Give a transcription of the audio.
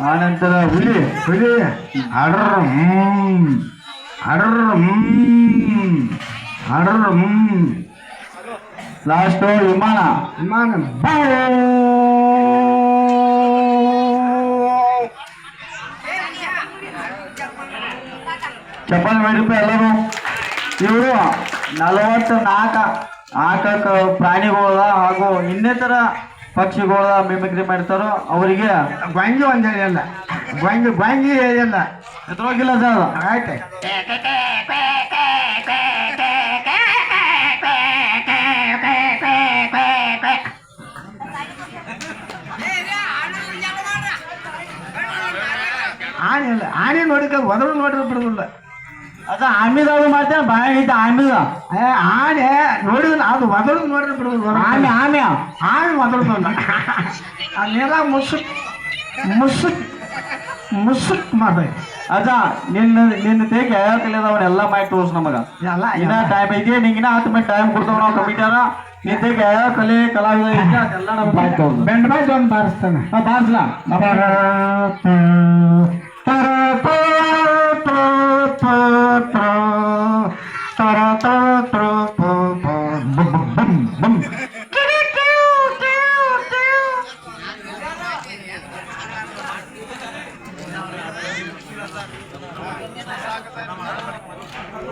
ಆನಂತರ ಹುಲಿ ಹುಲಿ ಅಡ್ರ ಅಡ್ರ ಅಡ್ರ ಲಾಸ್ಟು ವಿಮಾನ ವಿಮಾನ ಚಪ್ಪಲ್ ಮಾಡಿರ್ಪ ಎಲ್ಲರೂ. ಇವರು 44 ಆಕಕ ಪ್ರಾಣಿಗಳ ಹಾಗೂ ಇನ್ನಿತರ ಪಕ್ಷಿಗಳ ಮಿಮಿಕ್ರಿ ಮಾಡ್ತಾರೋ ಅವರಿಗೆ ಗ್ವಂಗಿ ಒಂದು ಹೇಳಿಲ್ಲ, ಗ್ವಂಗಿ ಹೇಳಿಲ್ಲ. ಎತ್ತರೋಗಿಲ್ಲ ಸರ್. ಆಯ್ತು. ಆನೆ ಇಲ್ಲ, ಆನೆ ನೋಡಿಕ ಒದರು ನೋಡ್ರಿ ಬಿಡುದಿಲ್ಲ. ಅದ ಆಮಿದಾದ್ರು ಮಾತ್ರ ಬಾಯ ಐತೆ ಆಮಿದ. ಆನೆ ನೋಡಿದ್ರೆ ಅದು ಒದರು ನೋಡ್ರಿ ಬಿಡುದಿಲ್ಲ. ಆಮೆ ಆಮೆ ಆನೆ ಒದರ್ದಲ್ಲ, ಅದನ್ನೆಲ್ಲ ಮುಸುಕ್ ಮುಸುಕ್ ಮುಸುಕ್ ಮಾಡಿ. ಅದ ನಿನ್ನ ತೇಗ ಯಾವ ಕಲಿಯದವನ್ನೆಲ್ಲ ಮಾಡಿ ತೋರ್ಸ್ ನಮಗ. ಎಲ್ಲ ಇನ್ನ ಟೈಮ್ ಐತಿ, ನಿಂಗಿನ 10 ಮಿನಿಟ್ ಟೈಮ್ ಕೊಡ್ತಾವ ನಾವು ಕಮಿಟಿಯರ. ನಿನ್ನ ತೇಗ ಯಾವ ಕಲೆ ಕಲಾವಿದ ಐತಿ ಅದೆಲ್ಲ ನಮ್ಗೆ ಮಾಡಿ ತೋರ್ಸ್. ಬೆಂಡ್ ಬಾಜ್ ಒಂದು ಬಾರಿಸ್ತಾನೆ. ಬಾರ್ಸ್ಲಾ.